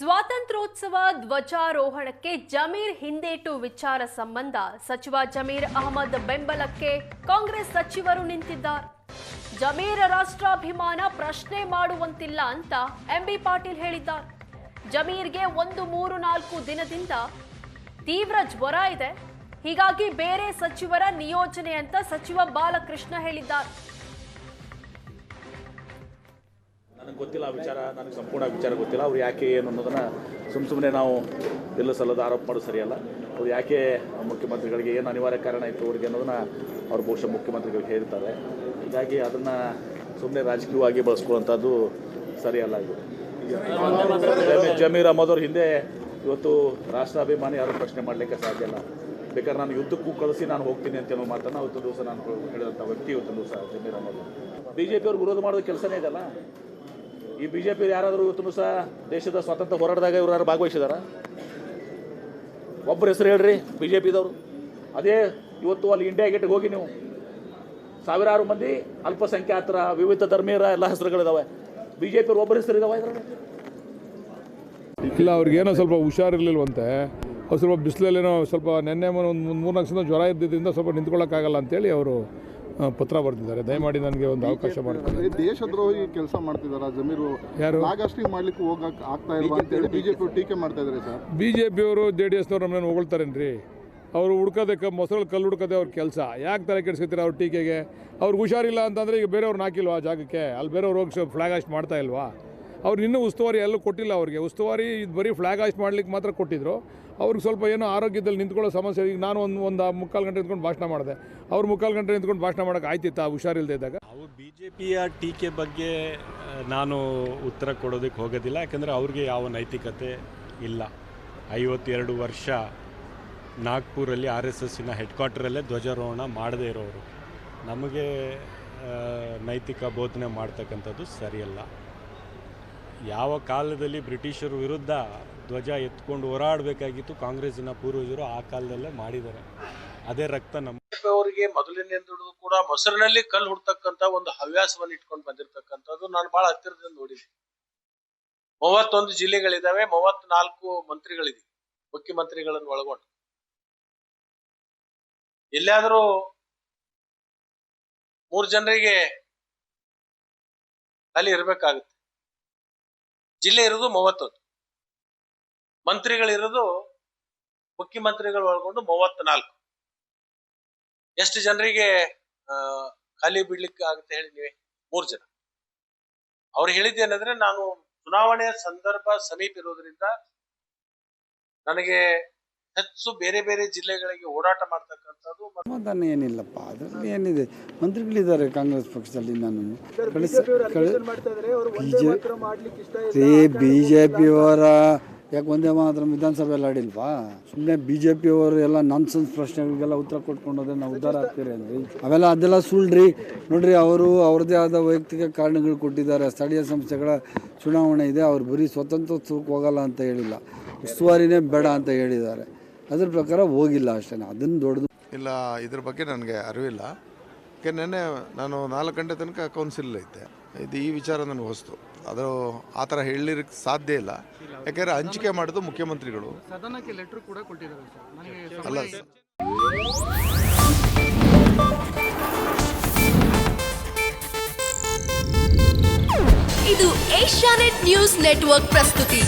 ಸ್ವಾತಂತ್ರ್ಯೋತ್ಸವ ಧ್ವಜಾರೋಹಣಕ್ಕೆ ಜಮೀರ್ ಹಿಂದೇಟು ವಿಚಾರ ಸಂಬಂಧ ಸಚಿವ ಜಮೀರ್ ಅಹಮದ್ ಬೆಂಬಲಕ್ಕೆ ಕಾಂಗ್ರೆಸ್ ಸಚಿವರು ನಿಂತಿದ್ದಾರೆ. ಜಮೀರ್ ರಾಷ್ಟ್ರಾಭಿಮಾನ ಪ್ರಶ್ನೆ ಮಾಡುವಂತಿಲ್ಲ ಅಂತ ಎಂಬಿ ಪಾಟೀಲ್ ಹೇಳಿದ್ದಾರೆ. ಜಮೀರ್ಗೆ 3-4 ದಿನದಿಂದ ತೀವ್ರ ಜ್ವರ ಇದೆ, ಹೀಗಾಗಿ ಬೇರೆ ಸಚಿವರ ನಿಯೋಜನೆ ಅಂತ ಸಚಿವ ಬಾಲಕೃಷ್ಣ ಹೇಳಿದ್ದಾರೆ. ನನಗೆ ಗೊತ್ತಿಲ್ಲ ಆ ವಿಚಾರ, ನನಗೆ ಸಂಪೂರ್ಣ ವಿಚಾರ ಗೊತ್ತಿಲ್ಲ. ಅವ್ರು ಯಾಕೆ ಏನು ಅನ್ನೋದನ್ನು ಸುಮ್ಮನೆ ನಾವು ಎಲ್ಲ ಸಲ್ಲದ ಆರೋಪ ಮಾಡೋದು ಸರಿಯಲ್ಲ. ಅವ್ರು ಯಾಕೆ ಮುಖ್ಯಮಂತ್ರಿಗಳಿಗೆ ಏನು ಅನಿವಾರ್ಯ ಕಾರಣ ಇತ್ತು ಅವ್ರಿಗೆ ಅನ್ನೋದನ್ನು ಅವ್ರು ಬಹುಶಃ ಮುಖ್ಯಮಂತ್ರಿಗಳಿಗೆ ಹೇಳ್ತಾರೆ. ಹೀಗಾಗಿ ಅದನ್ನು ಸುಮ್ಮನೆ ರಾಜಕೀಯವಾಗಿ ಬಳಸ್ಕೊಳ್ಳೋಂಥದ್ದು ಸರಿಯಲ್ಲ. ಇದು ಜಮೀರ್ ಅಹಮದ್ ಅವ್ರ ಹಿಂದೆ ಇವತ್ತು ರಾಷ್ಟ್ರಾಭಿಮಾನಿ ಯಾರು ಪ್ರಶ್ನೆ ಮಾಡಲಿಕ್ಕೆ ಸಾಧ್ಯ ಇಲ್ಲ. ಬೇಕಾದ್ರೆ ನಾನು ಯುದ್ಧಕ್ಕೂ ಕಳಿಸಿ ನಾನು ಹೋಗ್ತೀನಿ ಅಂತ ಅನ್ನೋ ಮಾತನ್ನು ಇವತ್ತು ದಿವಸ ನಾನು ಹೇಳಿದಂಥ ವ್ಯಕ್ತಿ ಇವತ್ತು ದಿವಸ ಜಮೀರ್ ಅಹಮದ್. BJP ಅವ್ರಿಗೆ ವಿರೋಧ ಮಾಡೋದು ಕೆಲಸನೇ ಇದಲ್ಲ. ಈ BJP ಯಾರಾದರೂ ಇವತ್ತು ಸಹ ದೇಶದ ಸ್ವಾತಂತ್ರ್ಯ ಹೋರಾಟದಾಗ ಇವರು ಯಾರು ಭಾಗವಹಿಸಿದಾರ? ಒಬ್ಬರು ಹೆಸರು ಹೇಳ್ರಿ BJPದವರು. ಅದೇ ಇವತ್ತು ಅಲ್ಲಿ ಇಂಡಿಯಾ ಗೇಟ್ಗೆ ಹೋಗಿ ನೀವು ಸಾವಿರಾರು ಮಂದಿ ಅಲ್ಪಸಂಖ್ಯಾತರ ವಿವಿಧ ಧರ್ಮೀಯರ ಎಲ್ಲ ಹೆಸರುಗಳಿದಾವೆ. BJP ಅವ್ರು ಒಬ್ಬರ ಹೆಸರು ಇದಾವೆ ಇದರಲ್ಲಿ? ಇಲ್ಲ, ಅವ್ರಿಗೇನೋ ಸ್ವಲ್ಪ ಹುಷಾರಿರ್ಲಿಲ್ವಂತೆ. ಅವ್ರು ಸ್ವಲ್ಪ ಬಿಸಿಲಲ್ಲೇನೋ ಸ್ವಲ್ಪ ನೆನ್ನೆ ಒಂದು 3-4 ದಿನ ಜ್ವರ ಇದ್ದಿದ್ದರಿಂದ ಸ್ವಲ್ಪ ನಿಂತ್ಕೊಳ್ಳೋಕ್ಕಾಗಲ್ಲ ಅಂತೇಳಿ ಅವರು ಪತ್ರ ಬರೆದಿದ್ದಾರೆ. ದಯಮಾಡಿ ನನಗೆ ಒಂದು ಅವಕಾಶ ಮಾಡ್ತಾರೆ. ದೇಶದ್ರೋಹಿ ಕೆಲಸ ಮಾಡ್ತಿದ್ದಾರೆ ಜಮೀರು, ಯಾರು ನಾಗಾಸ್ಟ್ರಿ ಮಾಡ್ಲಿಕ್ಕೆ ಹೋಗಕ್ಕೆ ಆಗ್ತಾ ಇಲ್ಲ ಅಂತೇಳಿ BJP ಟೀಕೆ ಮಾಡ್ತಾ ಇದ್ದಾರೆ ಸರ್. BJP ಅವರು JDSನವ್ರು ನಮ್ಮನ್ನು ಹೊಗಳ್ತಾರೇನ್ರಿ? ಅವರು ಹುಡ್ಕೋದಕ್ಕೆ ಮೊಸರಲ್ಲಿ ಕಲ್ಲು ಹುಡ್ಕೋದೇ ಅವ್ರ ಕೆಲಸ. ಯಾಕೆ ತಲೆ ಕೆಡಿಸ್ಕೊತೀರ ಅವ್ರ ಟೀಕೆಗೆ? ಅವ್ರಿಗೆ ಹುಷಾರಿಲ್ಲ ಅಂತಂದರೆ ಈಗ ಬೇರೆಯವ್ರನ್ನ ಹಾಕಿಲ್ವಾ ಆ ಜಾಗಕ್ಕೆ? ಅಲ್ಲಿ ಬೇರೆಯವ್ರು ಹೋಗಿ ಫ್ಲಾಗ್ ಹಾಸ್ಟ್ ಮಾಡ್ತಾ ಇಲ್ವಾ? ಅವ್ರು ಇನ್ನೂ ಉಸ್ತುವಾರಿ ಎಲ್ಲೂ ಕೊಟ್ಟಿಲ್ಲ. ಅವ್ರಿಗೆ ಉಸ್ತುವಾರಿ ಇದು ಬರೀ ಫ್ಲಾಗ್ ಹಾಸ್ಟ್ ಮಾಡ್ಲಿಕ್ಕೆ ಮಾತ್ರ ಕೊಟ್ಟಿದ್ರು. ಅವ್ರಿಗೆ ಸ್ವಲ್ಪ ಏನೋ ಆರೋಗ್ಯದಲ್ಲಿ ನಿಂತ್ಕೊಳ್ಳೋ ಸಮಸ್ಯೆ. ಈಗ ನಾನು ಒಂದು 3/4 ಗಂಟೆ ನಿಂತ್ಕೊಂಡು ಭಾಷಣ ಮಾಡಿದೆ. ಅವ್ರು 3/4 ಗಂಟೆ ನಿಂತ್ಕೊಂಡು ಭಾಷಣ ಮಾಡೋಕೆ ಆಯ್ತಿತ್ತಾ ಹುಷಾರಿಲ್ಲದೆ ಇದ್ದಾಗ? ಅವ್ರು BJPಯ ಟೀಕೆ ಬಗ್ಗೆ ನಾನು ಉತ್ತರ ಕೊಡೋದಕ್ಕೆ ಹೋಗೋದಿಲ್ಲ. ಯಾಕಂದರೆ ಅವ್ರಿಗೆ ಯಾವ ನೈತಿಕತೆ ಇಲ್ಲ. 52 ವರ್ಷ ನಾಗ್ಪುರಲ್ಲಿ RSSನ ಹೆಡ್ ಕ್ವಾರ್ಟರಲ್ಲೇ ಧ್ವಜಾರೋಹಣ ಮಾಡದೇ ಇರೋರು ನಮಗೆ ನೈತಿಕ ಬೋಧನೆ ಮಾಡ್ತಕ್ಕಂಥದ್ದು ಸರಿಯಲ್ಲ. ಯಾವ ಕಾಲದಲ್ಲಿ ಬ್ರಿಟಿಷರ ವಿರುದ್ಧ ಧ್ವಜ ಎತ್ಕೊಂಡು ಹೋರಾಡಬೇಕಾಗಿತ್ತು ಕಾಂಗ್ರೆಸ್ಸಿನ ಪೂರ್ವಜರು ಆ ಕಾಲದಲ್ಲೇ ಮಾಡಿದ್ದಾರೆ. ಅದೇ ರಕ್ತ ನಮ್ಮ ಅವರಿಗೆ ಮೊದಲಿನಿಂದಲೂ ಕೂಡ ಮೊಸರಿನಲ್ಲಿ ಕಲ್ಲು ಹುಡ್ತಕ್ಕಂಥ ಒಂದು ಹವ್ಯಾಸವನ್ನು ಇಟ್ಕೊಂಡು ಬಂದಿರತಕ್ಕಂಥದ್ದು ನಾನು ಬಹಳ ಹತ್ತಿರದಿಂದ ನೋಡಿದ್ದೀನಿ. 31 ಜಿಲ್ಲೆಗಳಿದಾವೆ, 34 ಮಂತ್ರಿಗಳಿದೆ, ಮುಖ್ಯಮಂತ್ರಿಗಳನ್ನು ಒಳಗೊಂಡು. ಎಲ್ಲಾದರೂ 3 ಜನರಿಗೆ ಅಲ್ಲಿ ಇರಬೇಕಾಗುತ್ತೆ. ಜಿಲ್ಲೆ ಇರೋದು 31, ಮಂತ್ರಿಗಳಿರೋದು ಮುಖ್ಯಮಂತ್ರಿಗಳು ಒಳಗೊಂಡು 34. ಎಷ್ಟು ಜನರಿಗೆ ಖಾಲಿ ಬಿಡ್ಲಿಕ್ಕೆ ಆಗುತ್ತೆ ಹೇಳಿ ನೀವೇ? 3 ಜನ. ಅವ್ರು ಹೇಳಿದ್ದೇನೆಂದ್ರೆ, ನಾನು ಚುನಾವಣೆಯ ಸಂದರ್ಭ ಸಮೀಪ ಇರೋದ್ರಿಂದ ನನಗೆ ಹೆಚ್ಚು ಬೇರೆ ಬೇರೆ ಜಿಲ್ಲೆಗಳಿಗೆ ಓಡಾಟ ಮಾಡ್ತಕ್ಕಂಥದ್ದು. ಸಮಾಧಾನ ಏನಿಲ್ಲಪ್ಪ, ಅದರಲ್ಲಿ ಏನಿದೆ? ಮಂತ್ರಿಗಳಿದ್ದಾರೆ ಕಾಂಗ್ರೆಸ್ ಪಕ್ಷದಲ್ಲಿ. ನಾನು BJP ಅವರ ಯಾಕೆ ಒಂದೇ ಮಾತ್ರ ವಿಧಾನಸಭೆಯಲ್ಲಿ ಆಡಿಲ್ವಾ? ಸುಮ್ಮನೆ BJP ಅವರು ಎಲ್ಲ ನಾನ್ಸೆನ್ಸ್ ಪ್ರಶ್ನೆಗಳಿಗೆಲ್ಲ ಉತ್ತರ ಕೊಟ್ಕೊಂಡೋದ್ರೆ ನಾವು ಉದ್ಧಾರ ಆಗ್ತೀರಿ ಅಂದ್ರಿ. ಅದೆಲ್ಲ ಸುಳ್ಳ್ರಿ. ನೋಡ್ರಿ, ಅವರು ಅವ್ರದ್ದೇ ಆದ ವೈಯಕ್ತಿಕ ಕಾರಣಗಳು ಕೊಟ್ಟಿದ್ದಾರೆ. ಸ್ಥಳೀಯ ಸಂಸ್ಥೆಗಳ ಚುನಾವಣೆ ಇದೆ, ಅವ್ರು ಬರೀ ಸ್ವತಂತ್ರೋತ್ಸವಕ್ಕೆ ಹೋಗಲ್ಲ ಅಂತ ಹೇಳಿಲ್ಲ, ಉಸ್ತುವಾರಿನೇ ಬೇಡ ಅಂತ ಹೇಳಿದ್ದಾರೆ. ಅದ್ರ ಪ್ರಕಾರ ಹೋಗಿಲ್ಲ ಅಷ್ಟೇ. ಅದನ್ನು ದೊಡ್ಡದು ಇಲ್ಲ, ಇದ್ರ ಬಗ್ಗೆ ನನಗೆ ಅರಿವಿಲ್ಲ. ಯಾಕೆ ನೆನ್ನೆ ನಾನು 4 ಗಂಟೆ ತನಕ ಕೌನ್ಸಿಲ್ ಐತೆ. ಈ ವಿಚಾರ ನನಗೆ ಹೊಸ್ತು. ಅದು ಆ ಥರ ಹೇಳಿರಕ್ಕೆ ಸಾಧ್ಯ ಇಲ್ಲ. ಯಾಕೆಂದರೆ ಹಂಚಿಕೆ ಮಾಡೋದು ಮುಖ್ಯಮಂತ್ರಿಗಳು. ಸದನಕ್ಕೆ ಲೆಟರ್ ಕೂಡ ಕೊಟ್ಟಿದ್ದಾರೆ ಸರ್. ಅಲ್ಲ, ಇದು ಏಷ್ಯಾನೆಟ್ ನ್ಯೂಸ್ ನೆಟ್ವರ್ಕ್ ಪ್ರಸ್ತುತಿ.